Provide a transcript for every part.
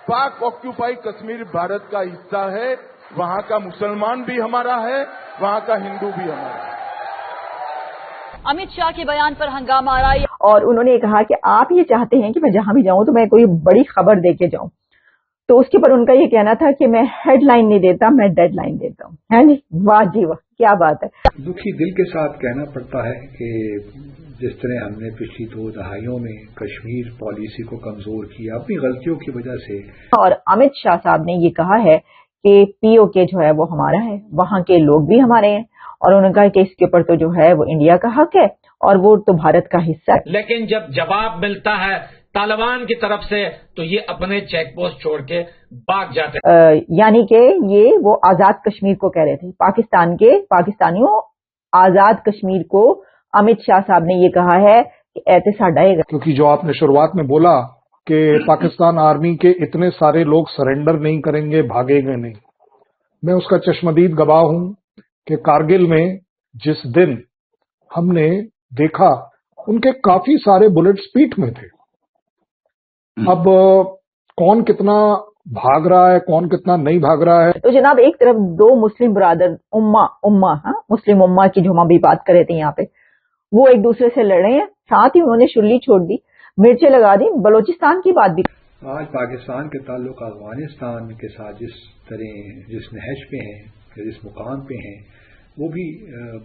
पाक ऑक्यूपाई कश्मीर भारत का हिस्सा है, वहां का मुसलमान भी हमारा है, वहां का हिंदू भी हमारा है। अमित शाह के बयान पर हंगामा आ रहा है और उन्होंने कहा कि आप ये चाहते हैं कि मैं जहां भी जाऊं तो मैं कोई बड़ी खबर दे के जाऊं, तो उसके पर उनका ये कहना था कि मैं हेडलाइन नहीं देता, मैं डेडलाइन देता हूं। है जी, वाह जी वाह, क्या बात है। दुखी दिल के साथ कहना पड़ता है कि जिस तरह हमने पिछली 2 दहाइयों में कश्मीर पॉलिसी को कमजोर किया अपनी गलतियों की वजह से। और अमित शाह साहब ने ये कहा है कि पीओके जो है वो हमारा है, वहां के लोग भी हमारे हैं, और उन्होंने कहा कि इसके ऊपर तो जो है वो इंडिया का हक है और वो तो भारत का हिस्सा है। लेकिन जब जवाब मिलता है तालिबान की तरफ से तो ये अपने चेक पोस्ट छोड़ के भाग जाते हैं। यानी कि ये वो आजाद कश्मीर को कह रहे थे, पाकिस्तानियों आजाद कश्मीर को अमित शाह साहब ने ये कहा है कि ऐसे साडा है। क्योंकि जो आपने शुरुआत में बोला कि पाकिस्तान आर्मी के इतने सारे लोग सरेंडर नहीं करेंगे, भागेंगे नहीं, मैं उसका चश्मदीद गवाह हूं कि कारगिल में जिस दिन हमने देखा उनके काफी सारे बुलेट्स पीठ में थे। अब कौन कितना भाग रहा है, कौन कितना नहीं भाग रहा है। तो जनाब, एक तरफ 2 मुस्लिम ब्रादर मुस्लिम उम्मा की जो हम अभी बात कर रहे थे यहाँ पे, वो एक दूसरे से लड़ रहे हैं, साथ ही उन्होंने शुल्ली छोड़ दी, मिर्चें लगा दी, बलोचिस्तान की बात भी। आज पाकिस्तान के ताल्लुक अफगानिस्तान के साथ जिस तरह जिस नहज पे हैं, जिस मुकाम पे हैं, वो भी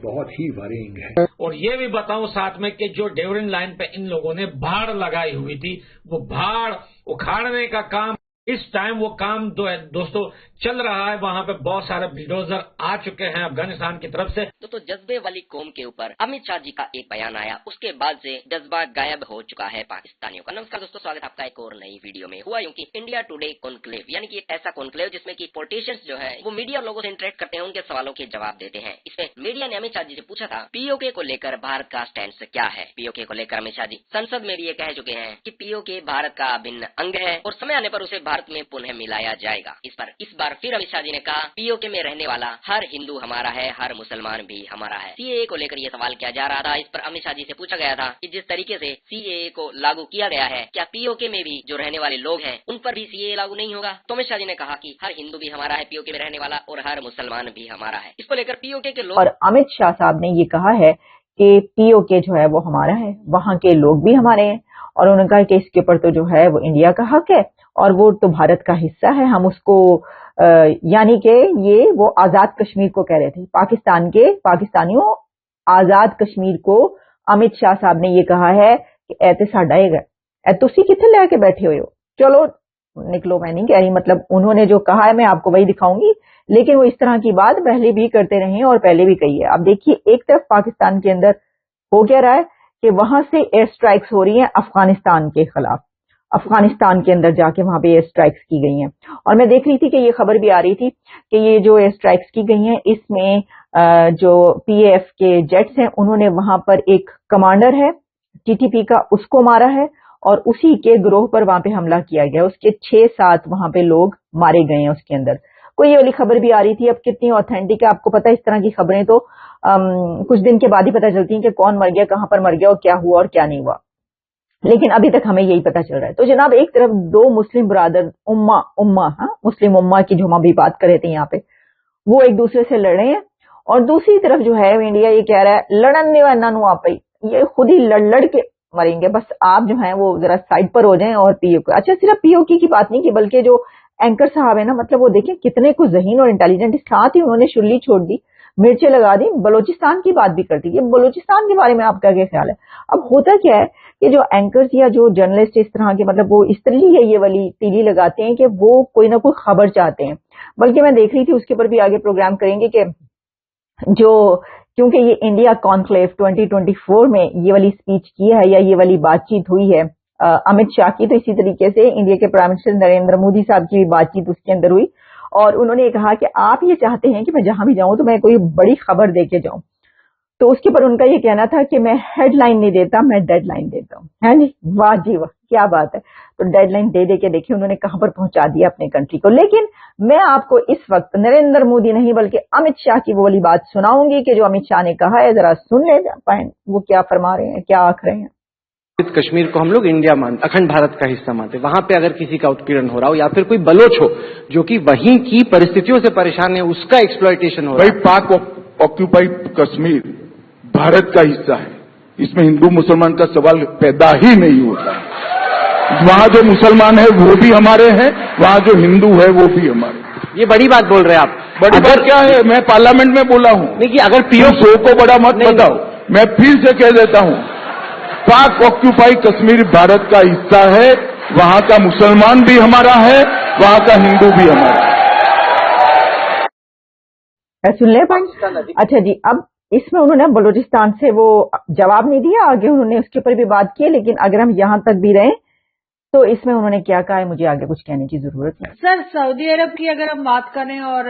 बहुत ही वरींग है। और ये भी बताऊं साथ में कि जो डेवरिन लाइन पे इन लोगों ने भाड़ लगाई हुई थी, वो भाड़ उखाड़ने का काम इस टाइम वो काम दोस्तों चल रहा है। वहाँ पे बहुत सारे बिल्डोजर आ चुके हैं अफगानिस्तान की तरफ से। तो जज्बे वाली कौम के ऊपर अमित शाह जी का एक बयान आया, उसके बाद से जज्बा गायब हो चुका है पाकिस्तानियों का। नमस्कार दोस्तों, स्वागत है आपका एक और नई वीडियो में। हुआ यूं कि इंडिया टुडे कॉन्क्लेव, यानी कि एक ऐसा कॉन्क्लेव जिसमें कि पॉलिटिशियंस जो है वो मीडिया लोगों से इंटरेक्ट करते हैं, उनके सवालों के जवाब देते हैं। इसमें मीडिया ने अमित शाह जी से पूछा था पीओके को लेकर भारत का स्टैंड क्या है। पीओके को लेकर अमित शाह जी संसद में भी ये कह चुके हैं कि पीओके भारत का अभिन्न अंग है और समय आने पर उसे भारत में पुनः मिलाया जाएगा। इस बार फिर अमित शाह जी ने कहा पीओके में रहने वाला हर हिंदू हमारा है, हर मुसलमान भी हमारा है। सीएए को लेकर ये सवाल किया जा रहा था। इस पर अमित शाह जी से पूछा गया था कि जिस तरीके से सीएए को लागू किया गया है, क्या पीओके में भी जो रहने वाले लोग हैं उन पर भी सीएए लागू नहीं होगा। तो अमित शाह जी ने कहा कि हर हिंदू भी हमारा है पीओके में रहने वाला, और हर मुसलमान भी हमारा है। इसको लेकर पीओके के लोग और अमित शाह साहब ने ये कहा है कि पीओके जो है वो हमारा है, वहां के लोग भी हमारे हैं, और उन्होंने कहा कि इसके ऊपर तो जो है वो इंडिया का हक है और वो तो भारत का हिस्सा है। हम उसको यानी कि ये वो आजाद कश्मीर को कह रहे थे, पाकिस्तानियों आजाद कश्मीर को अमित शाह साहब ने ये कहा है कि ऐसे साडा है, तुसी किथे लेके बैठे हुए हो, चलो निकलो। मैं नहीं कह रही, मतलब उन्होंने जो कहा है मैं आपको वही दिखाऊंगी, लेकिन वो इस तरह की बात पहले भी करते रहे और पहले भी कही है। अब देखिए, एक तरफ पाकिस्तान के अंदर हो क्या रहा है कि वहां से एयर स्ट्राइक्स हो रही हैं अफगानिस्तान के खिलाफ, अफगानिस्तान के अंदर जाके वहां पे एयर स्ट्राइक्स की गई हैं। और मैं देख रही थी कि ये खबर भी आ रही थी कि ये जो एयर स्ट्राइक्स की गई हैं इसमें जो पीएफ के जेट्स हैं उन्होंने वहां पर एक कमांडर है टीटीपी का, उसको मारा है और उसी के गिरोह पर वहां पे हमला किया गया। उसके 6-7 वहां पे लोग मारे गए हैं उसके अंदर। कोई ये वाली खबर भी आ रही थी। अब कितनी ऑथेंटिक है आपको पता है, इस तरह की खबरें तो कुछ दिन के बाद ही पता चलती हैं कि कौन मर गया, कहां पर मर गया और क्या हुआ और क्या नहीं हुआ, लेकिन अभी तक हमें यही पता चल रहा है। तो जनाब, एक तरफ 2 मुस्लिम ब्रादर मुस्लिम उम्मा की जो हम अभी बात कर रहे थे यहाँ पे, वो एक दूसरे से लड़ रहे हैं, और दूसरी तरफ जो है इंडिया ये कह रहा है लड़न नहीं वरना नु आप ये खुद ही लड़ के मरेंगे, बस आप जो है वो जरा साइड पर हो जाएं। और पीओके, अच्छा सिर्फ पीओके की बात नहीं की, बल्कि जो एंकर साहब है ना, मतलब वो देखें कितने कुछ ज़हीन और इंटेलिजेंट, साथ ही उन्होंने शुल्ली छोड़ दी, मिर्चें लगा दी, बलोचिस्तान की बात भी कर दी। ये बलोचिस्तान के बारे में आपका क्या ख्याल है। अब होता क्या है कि जो एंकर्स या जो जर्नलिस्ट इस तरह के, मतलब वो इस तरह ये वाली तीली लगाते हैं कि वो कोई ना कोई खबर चाहते हैं। बल्कि मैं देख रही थी, उसके ऊपर भी आगे प्रोग्राम करेंगे कि जो क्योंकि ये इंडिया कॉन्क्लेव 2024 में ये वाली स्पीच की है या ये वाली बातचीत हुई है अमित शाह की, तो इसी तरीके से इंडिया के प्राइम मिनिस्टर नरेंद्र मोदी साहब की भी बातचीत उसके अंदर हुई, और उन्होंने कहा कि आप ये चाहते हैं कि मैं जहां भी जाऊं तो मैं कोई बड़ी खबर दे के जाऊं, तो उसके पर उनका ये कहना था कि मैं हेडलाइन नहीं देता, मैं डेडलाइन देता हूं। है जी, वाह जी वाह, क्या बात है। तो डेडलाइन दे के देखिए उन्होंने कहां पर पहुंचा दिया अपने कंट्री को। लेकिन मैं आपको इस वक्त नरेंद्र मोदी नहीं बल्कि अमित शाह की वो वाली बात सुनाऊंगी कि जो अमित शाह ने कहा है, जरा सुन ले पाए वो क्या फरमा रहे हैं, क्या आख रहे हैं। कश्मीर को हम लोग इंडिया मानते, अखंड भारत का हिस्सा मानते। वहां पे अगर किसी का उत्पीड़न हो रहा हो या फिर कोई बलोच हो जो कि वहीं की परिस्थितियों से परेशान है, उसका एक्सप्लॉयटेशन हो रहा है। भाई पाक ऑक्यूपाइड कश्मीर भारत का हिस्सा है, इसमें हिंदू मुसलमान का सवाल पैदा ही नहीं होता है। वहां जो मुसलमान है वो भी हमारे हैं, वहां जो हिंदू है वो भी हमारे। ये बड़ी बात बोल रहे हैं आप। बड़ी बात क्या है, मैं पार्लियामेंट में बोला हूं। नहीं कि अगर पीओ सो को बड़ा मत बताओ, मैं फिर से कह देता हूं, पाक ऑक्यूपाइड कश्मीर भारत का हिस्सा है, वहां का मुसलमान भी हमारा है, वहां का हिंदू भी हमारा है। सुन ले भाई। अच्छा जी, अब इसमें उन्होंने बलूचिस्तान से वो जवाब नहीं दिया, आगे उन्होंने उसके ऊपर भी बात की, लेकिन अगर हम यहाँ तक भी रहे तो इसमें उन्होंने क्या कहा है, मुझे आगे कुछ कहने की जरूरत है। सर, सऊदी अरब की अगर हम बात करें और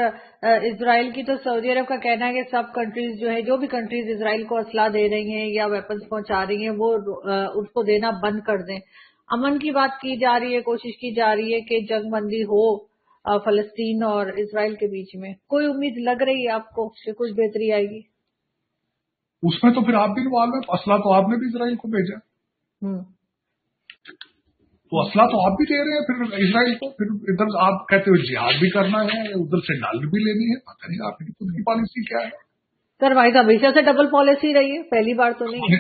इजराइल की, तो सऊदी अरब का कहना है कि सब कंट्रीज जो है, जो भी कंट्रीज इजराइल को असला दे रही हैं या वेपन्स पहुंचा रही हैं, वो उसको देना बंद कर दें। अमन की बात की जा रही है, कोशिश की जा रही है कि जंगबंदी हो फलस्तीन और इजराइल के बीच में। कोई उम्मीद लग रही है आपको कि कुछ बेहतरी आएगी? उसमें तो फिर आप भी इन्वॉल्व है, असला तो आपने भी इजराइल को भेजा, तो असला तो आप भी दे रहे हैं फिर इजराइल को, फिर इधर आप कहते हो जिहाद भी करना है, उधर से डाल भी लेनी है। पता नहीं आपकी खुद की पॉलिसी क्या है। सर, भाई साहब हमेशा से डबल पॉलिसी रही है, पहली बार तो नहीं।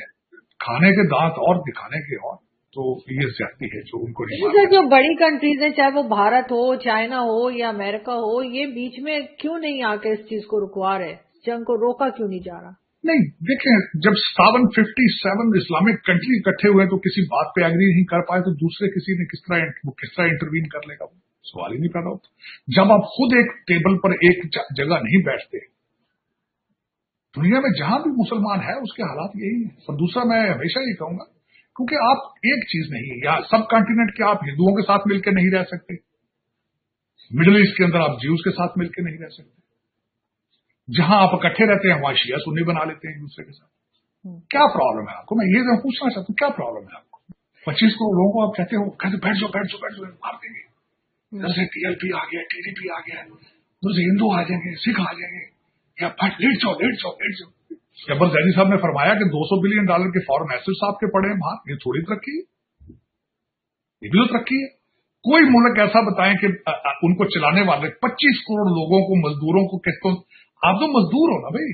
खाने के दांत और दिखाने के और, तो ये ज्यादती है जो उनको नहीं। सर, जो बड़ी कंट्रीज हैं, चाहे वो भारत हो, चाइना हो या अमेरिका हो, ये बीच में क्यों नहीं आके इस चीज को रुकवा रहे? जंग को रोका क्यों नहीं जा रहा? नहीं, देखें, जब 757 इस्लामिक कंट्री इकट्ठे हुए तो किसी बात पे एग्री नहीं कर पाए तो दूसरे किसी ने किस तरह इंटरवीन कर लेगा, सवाल ही नहीं पैदा होता। जब आप खुद एक टेबल पर एक जगह नहीं बैठते, दुनिया में जहां भी मुसलमान है उसके हालात यही है। और दूसरा, मैं हमेशा ये कहूंगा, क्योंकि आप एक चीज नहीं, या सब कॉन्टिनेंट के आप हिंदुओं के साथ मिलकर नहीं रह सकते, मिडिल ईस्ट के अंदर आप ज्यूज के साथ मिलकर नहीं रह सकते, जहां आप इकट्ठे रहते हैं वहां शिया सुन्नी बना लेते हैं एक दूसरे के साथ। क्या प्रॉब्लम है आपको? मैं ये पूछना चाहता हूँ, क्या प्रॉब्लम है आपको? 25 करोड़ लोगों को आप कहते हो बैठ जाओ मार देंगे, जैसे टीएलपी आ गया, टीडीपी आ गया, दूसरे हिंदू आ जाएंगे, सिख आ जाएंगे, या लेट जाओ। जबर जैदी साहब ने फरमाया कि $200 बिलियन के फॉरेन एसेट्स आपके पड़े हैं बाहर, ये थोड़ी तरक्की है, ये भी तो तरक्की है। कोई मुल्क ऐसा बताएं कि उनको चलाने वाले 25 करोड़ लोगों को, मजदूरों को किसको, आप तो मजदूर हो ना भाई,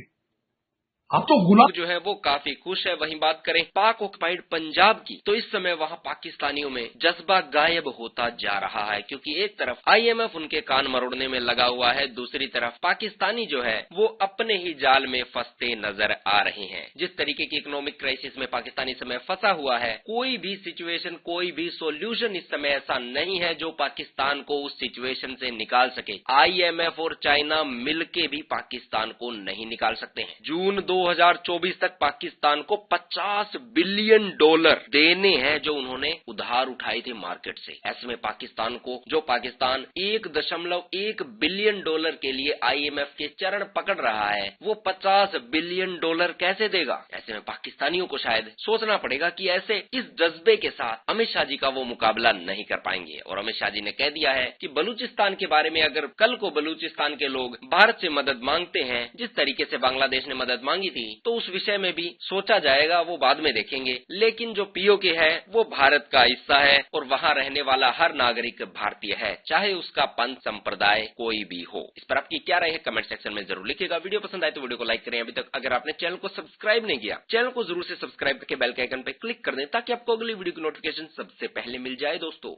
आप तो गुलाम जो है वो काफी खुश है। वहीं बात करें पाक ऑक्युपाइड पंजाब की, तो इस समय वहां पाकिस्तानियों में जज्बा गायब होता जा रहा है, क्योंकि एक तरफ आईएमएफ उनके कान मरोड़ने में लगा हुआ है, दूसरी तरफ पाकिस्तानी जो है वो अपने ही जाल में फंसते नजर आ रहे हैं। जिस तरीके की इकोनॉमिक क्राइसिस में पाकिस्तान इस समय फंसा हुआ है, कोई भी सिचुएशन, कोई भी सोल्यूशन इस समय ऐसा नहीं है जो पाकिस्तान को उस सिचुएशन से निकाल सके। आईएमएफ और चाइना मिलके भी पाकिस्तान को नहीं निकाल सकते हैं। जून 2024 तक पाकिस्तान को $50 बिलियन देने हैं जो उन्होंने उधार उठाए थे मार्केट से। ऐसे में पाकिस्तान को, जो पाकिस्तान $1.1 बिलियन के लिए आईएमएफ के चरण पकड़ रहा है, वो $50 बिलियन कैसे देगा? ऐसे में पाकिस्तानियों को शायद सोचना पड़ेगा कि ऐसे इस जज्बे के साथ अमित शाह जी का वो मुकाबला नहीं कर पाएंगे। और अमित शाह जी ने कह दिया है कि बलूचिस्तान के बारे में अगर कल को बलूचिस्तान के लोग भारत से मदद मांगते हैं, जिस तरीके से बांग्लादेश ने मदद मांगी थी, तो उस विषय में भी सोचा जाएगा, वो बाद में देखेंगे। लेकिन जो पीओके है वो भारत का हिस्सा है और वहां रहने वाला हर नागरिक भारतीय है, चाहे उसका पंथ संप्रदाय कोई भी हो। इस पर आपकी क्या राय है कमेंट सेक्शन में जरूर लिखिएगा। वीडियो पसंद आए तो वीडियो को लाइक करें। अभी तक अगर आपने चैनल को सब्सक्राइब नहीं किया, चैनल को जरूर से सब्सक्राइब करके बेल के आइकन पे क्लिक कर दें ताकि आपको अगली वीडियो की नोटिफिकेशन सबसे पहले मिल जाए। दोस्तों